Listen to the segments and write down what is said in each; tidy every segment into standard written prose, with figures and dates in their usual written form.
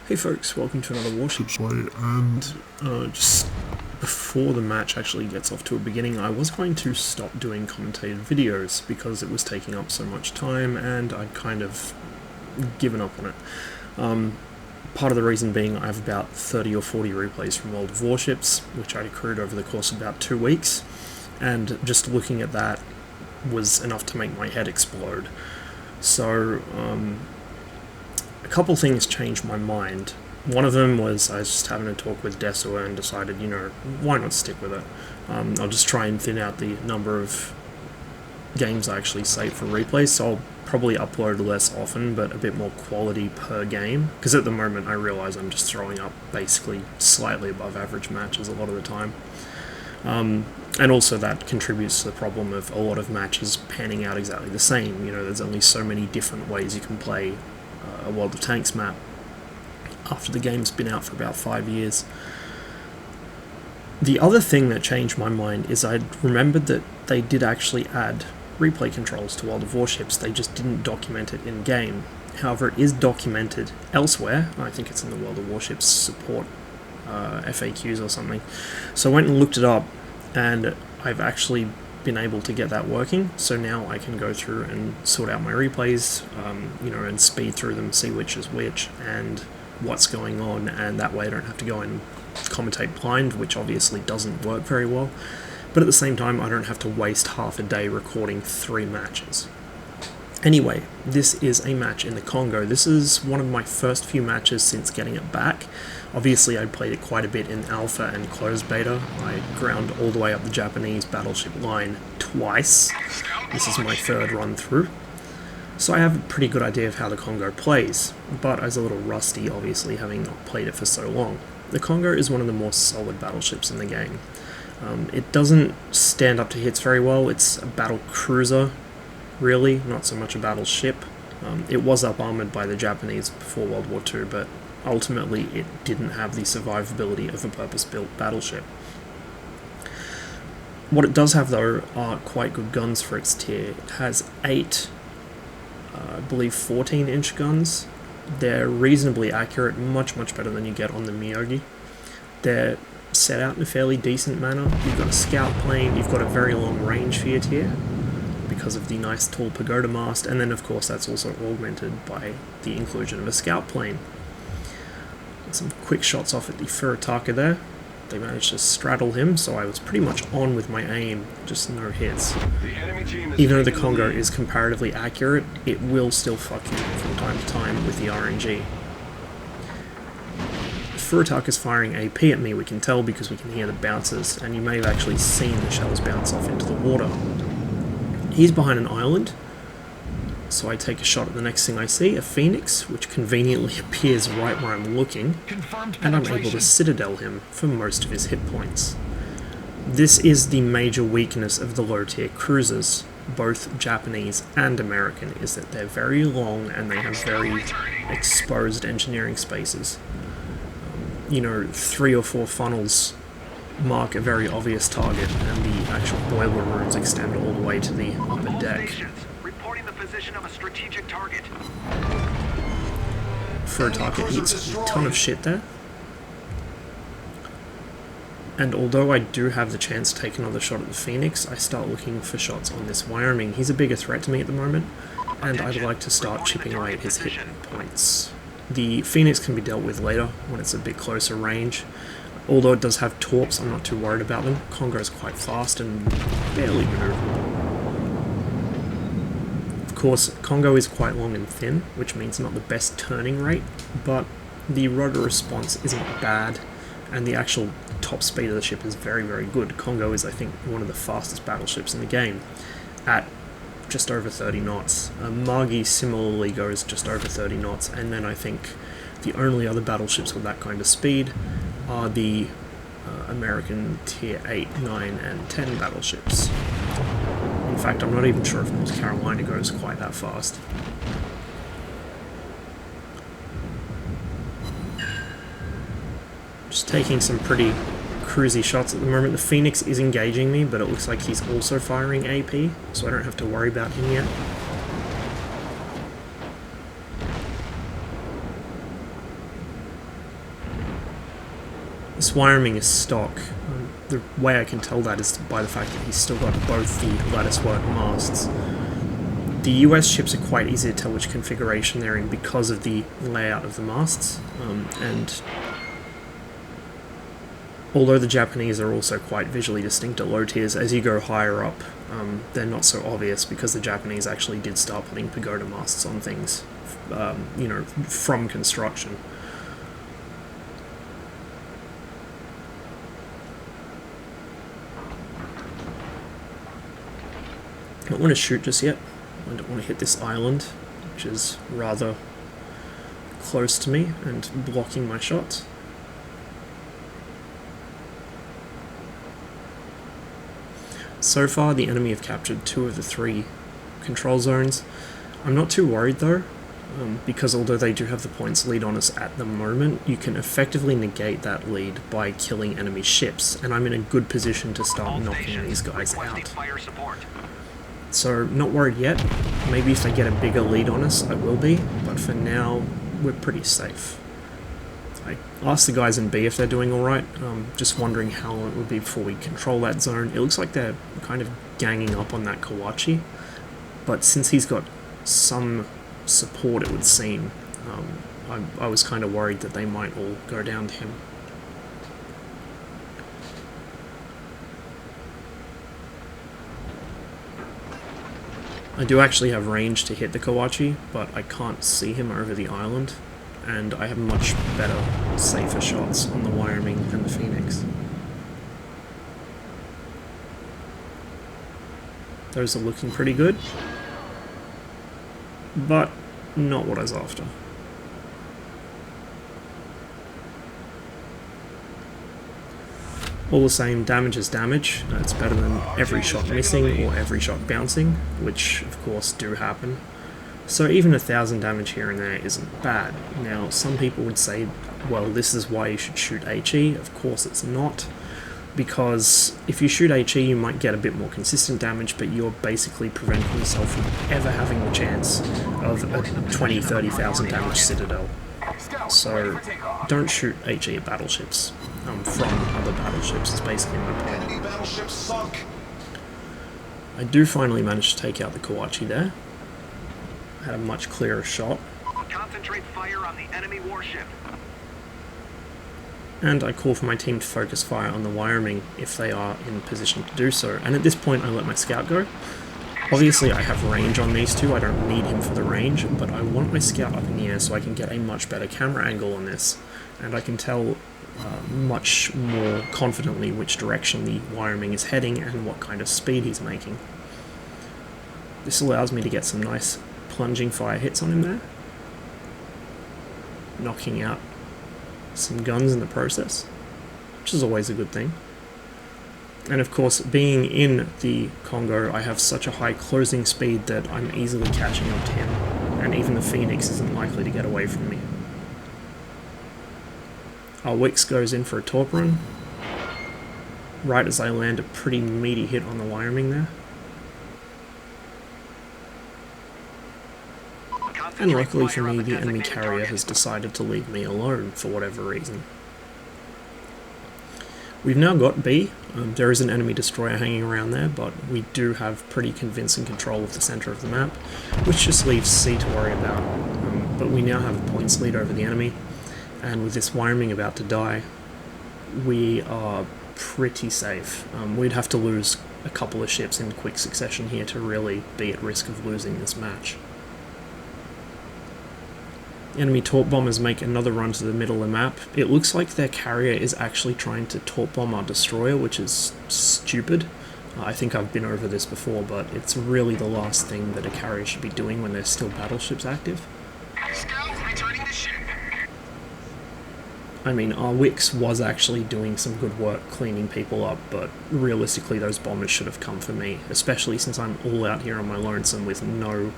Hey folks, welcome to another Warships Play, and just before the match actually gets off to a beginning, I was going to stop doing commentated videos because it was taking up so much time and I'd kind of given up on it. Part of the reason being I have about 30 or 40 replays from World of Warships, which I accrued over the course of about 2 weeks, and just looking at that was enough to make my head explode. So, a couple things changed my mind. One of them was I was just having a talk with Desua and decided, why not stick with it? I'll just try and thin out the number of games I actually save for replays, so I'll probably upload less often, but a bit more quality per game, because at the moment I realise I'm just throwing up basically slightly above average matches a lot of the time. And also that contributes to the problem of a lot of matches panning out exactly the same. There's only so many different ways you can play a World of Tanks map after the game's been out for about 5 years. The other thing that changed my mind is I remembered that they did actually add replay controls to World of Warships. They just didn't document it in-game. However, it is documented elsewhere. I think it's in the World of Warships support FAQs or something. So I went and looked it up, and I've actually been able to get that working, so now I can go through and sort out my replays, and speed through them, see which is which and what's going on, and that way I don't have to go and commentate blind, which obviously doesn't work very well, but at the same time I don't have to waste half a day recording 3 matches. Anyway, this is a match in the Congo. This is one of my first few matches since getting it back. Obviously, I played it quite a bit in alpha and closed beta. I ground all the way up the Japanese battleship line twice. This is my 3rd run through. So I have a pretty good idea of how the Congo plays, but I was a little rusty, obviously, having not played it for so long. The Congo is one of the more solid battleships in the game. It doesn't stand up to hits very well. It's a battle cruiser, really, not so much a battleship. It was up-armoured by the Japanese before World War II, but ultimately it didn't have the survivability of a purpose-built battleship. What it does have, though, are quite good guns for its tier. It has 8, I believe 14-inch guns. They're reasonably accurate, much better than you get on the Miyogi. They're set out in a fairly decent manner. You've got a scout plane, you've got a very long range for your tier, because of the nice tall pagoda mast, and then of course that's also augmented by the inclusion of a scout plane. Some quick shots off at the Furitaka there. They managed to straddle him, so I was pretty much on with my aim, just no hits. Even though the Congo is comparatively accurate, it will still fuck you from time to time with the RNG. Furitaka is firing AP at me, we can tell because we can hear the bounces, and you may have actually seen the shells bounce off into the water. He's behind an island, so I take a shot at the next thing I see, a Phoenix, which conveniently appears right where I'm looking, and I'm able to citadel him for most of his hit points. This is the major weakness of the low-tier cruisers, both Japanese and American, is that they're very long and they have very exposed engineering spaces. 3 or 4 funnels mark a very obvious target, and the actual boiler rooms extend all the way to the upper deck. Reporting the position of a strategic target. Furitaka eats a ton of shit there. And although I do have the chance to take another shot at the Phoenix, I start looking for shots on this Wyoming. He's a bigger threat to me at the moment, and I'd like to start chipping away at his hit points. The Phoenix can be dealt with later, when it's a bit closer range. Although it does have torps, I'm not too worried about them. Congo is quite fast and barely maneuverable. Of course, Congo is quite long and thin, which means not the best turning rate, but the rotor response isn't bad, and the actual top speed of the ship is very good. Congo is, I think, one of the fastest battleships in the game, at just over 30 knots. Magi similarly goes just over 30 knots, and then I think the only other battleships with that kind of speed are the American Tier 8, 9, and 10 battleships. In fact, I'm not even sure if North Carolina goes quite that fast. Just taking some pretty cruisy shots at the moment. The Phoenix is engaging me, but it looks like he's also firing AP, so I don't have to worry about him yet. This wiring is stock. The way I can tell that is by the fact that he's still got both the latticework masts. The US ships are quite easy to tell which configuration they're in because of the layout of the masts, and although the Japanese are also quite visually distinct at low tiers, as you go higher up, they're not so obvious because the Japanese actually did start putting pagoda masts on things, from construction. I don't want to shoot just yet. I don't want to hit this island, which is rather close to me and blocking my shots. So far, the enemy have captured 2 of the 3 control zones. I'm not too worried though, because although they do have the points lead on us at the moment, you can effectively negate that lead by killing enemy ships, and I'm in a good position to start knocking these guys out. So, not worried yet. Maybe if they get a bigger lead on us, I will be, but for now, we're pretty safe. I asked the guys in B if they're doing alright, just wondering how long it would be before we control that zone. It looks like they're kind of ganging up on that Kawachi, but since he's got some support, it would seem, I was kind of worried that they might all go down to him. I do actually have range to hit the Kawachi, but I can't see him over the island, and I have much better, safer shots on the Wyoming and the Phoenix. Those are looking pretty good, but not what I was after. All the same, damage is damage. It's better than every shot missing or every shot bouncing, which of course do happen. So even 1,000 damage here and there isn't bad. Now, some people would say, well, this is why you should shoot HE. Of course it's not, because if you shoot HE you might get a bit more consistent damage, but you're basically preventing yourself from ever having the chance of a 20-30,000 damage Citadel. So don't shoot HE at battleships from other battleships, is basically my point. I do finally manage to take out the Kawachi there. I had a much clearer shot. Concentrate fire on the enemy warship. And I call for my team to focus fire on the Wyoming if they are in position to do so. And at this point I let my scout go. Obviously I have range on these two, I don't need him for the range, but I want my scout up in the air so I can get a much better camera angle on this, and I can tell much more confidently which direction the Wyoming is heading and what kind of speed he's making. This allows me to get some nice plunging fire hits on him there, knocking out some guns in the process, which is always a good thing. And of course, being in the Congo, I have such a high closing speed that I'm easily catching up to him, and even the Phoenix isn't likely to get away from me. Our Wix goes in for a torp run, right as I land a pretty meaty hit on the Wyoming there. And luckily for me, the enemy carrier has decided to leave me alone for whatever reason. We've now got B. There is an enemy destroyer hanging around there, but we do have pretty convincing control of the centre of the map, which just leaves C to worry about. But we now have a points lead over the enemy, and with this Wyoming about to die, we are pretty safe. We'd have to lose a couple of ships in quick succession here to really be at risk of losing this match. Enemy torp bombers make another run to the middle of the map. It looks like their carrier is actually trying to torp bomb our destroyer, which is stupid. I think I've been over this before, but it's really the last thing that a carrier should be doing when there's still battleships active. Returning to ship. I mean, our Wix was actually doing some good work cleaning people up, but realistically those bombers should have come for me, especially since I'm all out here on my lonesome with no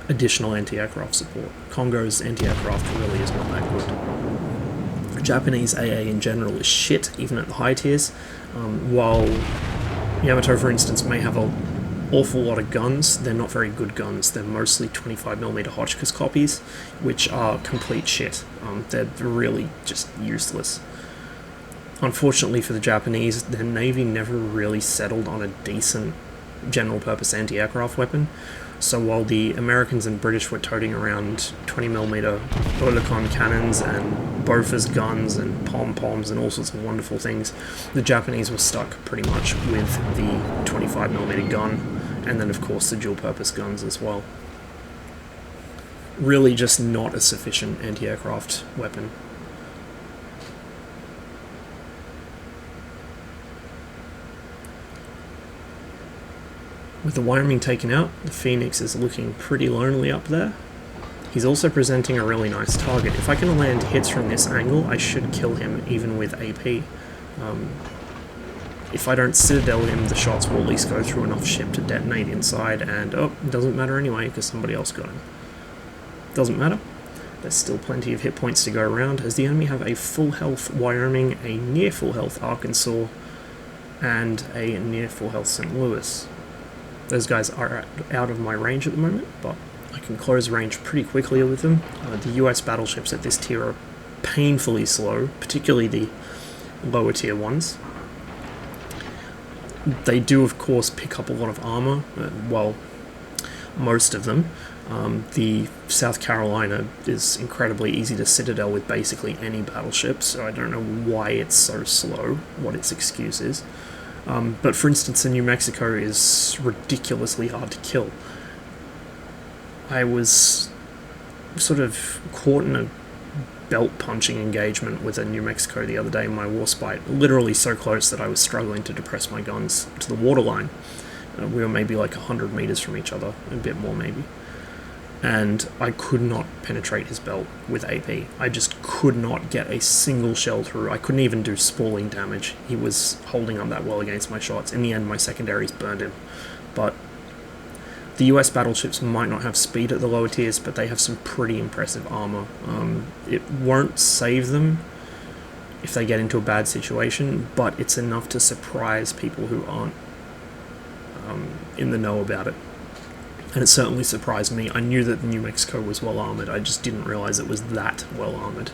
additional anti-aircraft support. Congo's anti-aircraft really is not that good. Japanese AA in general is shit, even at the high tiers, while Yamato, for instance, may have an awful lot of guns. They're not very good guns. They're mostly 25mm Hotchkiss copies, which are complete shit. They're really just useless. Unfortunately for the Japanese, their navy never really settled on a decent general-purpose anti-aircraft weapon. So while the Americans and British were toting around 20mm Oerlikon cannons and Bofors guns and pom-poms and all sorts of wonderful things, the Japanese were stuck pretty much with the 25mm gun, and then of course the dual-purpose guns as well. Really just not a sufficient anti-aircraft weapon. With the Wyoming taken out, the Phoenix is looking pretty lonely up there. He's also presenting a really nice target. If I can land hits from this angle, I should kill him even with AP. If I don't Citadel him, the shots will at least go through enough ship to detonate inside, and oh, it doesn't matter anyway because somebody else got him. Doesn't matter. There's still plenty of hit points to go around, as the enemy have a full health Wyoming, a near full health Arkansas, and a near full health St. Louis. Those guys are out of my range at the moment, but I can close range pretty quickly with them. The US battleships at this tier are painfully slow, particularly the lower tier ones. They do, of course, pick up a lot of armor, well, most of them. The South Carolina is incredibly easy to Citadel with basically any battleship, so I don't know why it's so slow, what its excuse is. But for instance, the New Mexico is ridiculously hard to kill. I was sort of caught in a belt-punching engagement with a New Mexico the other day in my Warspite, literally so close that I was struggling to depress my guns to the waterline. We were maybe like 100 meters from each other, a bit more maybe. And I could not penetrate his belt with AP. I just could not get a single shell through. I couldn't even do spalling damage. He was holding up that well against my shots. In the end, my secondaries burned him. But the US battleships might not have speed at the lower tiers, but they have some pretty impressive armor. It won't save them if they get into a bad situation, but it's enough to surprise people who aren't in the know about it. And it certainly surprised me. I knew that the New Mexico was well armoured, I just didn't realise it was that well armoured.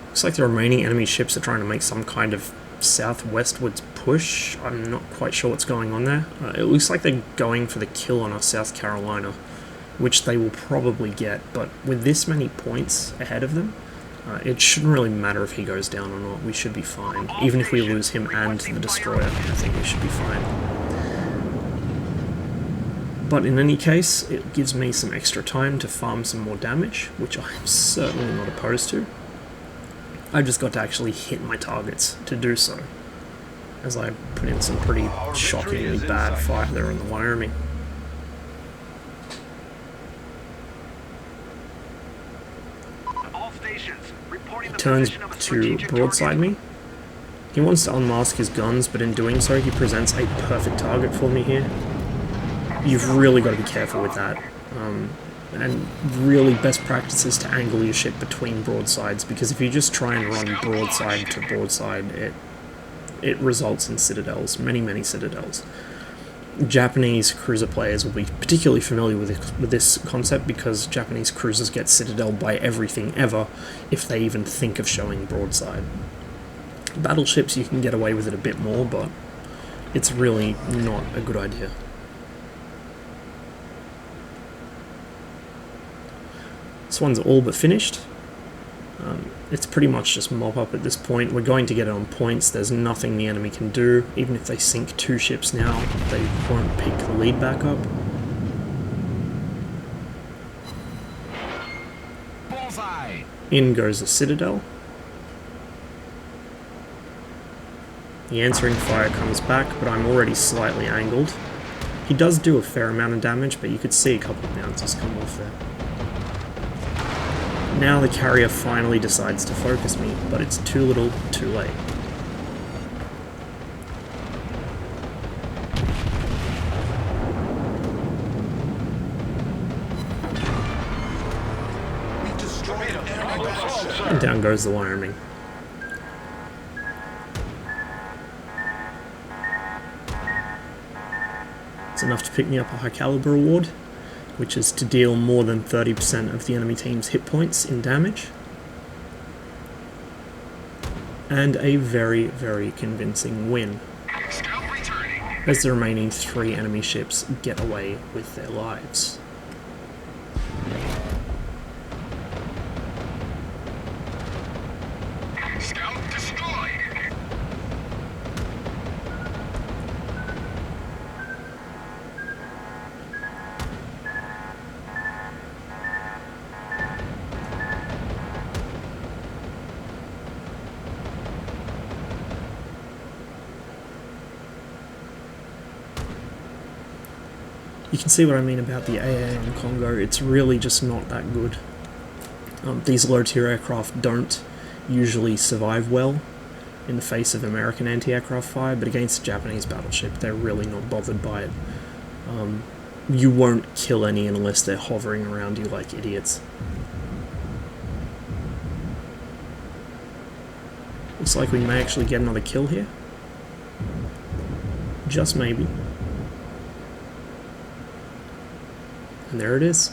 Looks like the remaining enemy ships are trying to make some kind of southwestwards push. I'm not quite sure what's going on there. It looks like they're going for the kill on our South Carolina, which they will probably get, but with this many points ahead of them, it shouldn't really matter if he goes down or not. We should be fine. Even if we lose him and the destroyer, I think we should be fine. But in any case, it gives me some extra time to farm some more damage, which I'm certainly not opposed to. I've just got to actually hit my targets to do so, as I put in some pretty shockingly bad fire there in the Wyoming. He turns to broadside me. He wants to unmask his guns, but in doing so he presents a perfect target for me here. You've really got to be careful with that. And really best practice is to angle your ship between broadsides, because if you just try and run broadside to broadside, it results in citadels, many citadels. Japanese cruiser players will be particularly familiar with this concept, because Japanese cruisers get citadeled by everything ever if they even think of showing broadside. Battleships, you can get away with it a bit more, but it's really not a good idea. This one's all but finished. It's pretty much just mop up at this point. We're going to get it on points. There's nothing the enemy can do. Even if they sink 2 ships now, they won't pick the lead back up. Bullseye. In goes the Citadel. The answering fire comes back, but I'm already slightly angled. He does do a fair amount of damage, but you could see a couple of bounces come off there. Now the carrier finally decides to focus me, but it's too little, too late. And down goes the Wyoming. It's enough to pick me up a high caliber award. which is to deal more than 30% of the enemy team's hit points in damage. And a very, very convincing win, Scout returning. as the remaining 3 enemy ships get away with their lives. Scout destroyed. You can see what I mean about the AA on Congo. It's really just not that good. These low-tier aircraft don't usually survive well in the face of American anti-aircraft fire, but against a Japanese battleship, they're really not bothered by it. You won't kill any unless they're hovering around you like idiots. Looks like we may actually get another kill here. Just maybe. And there it is.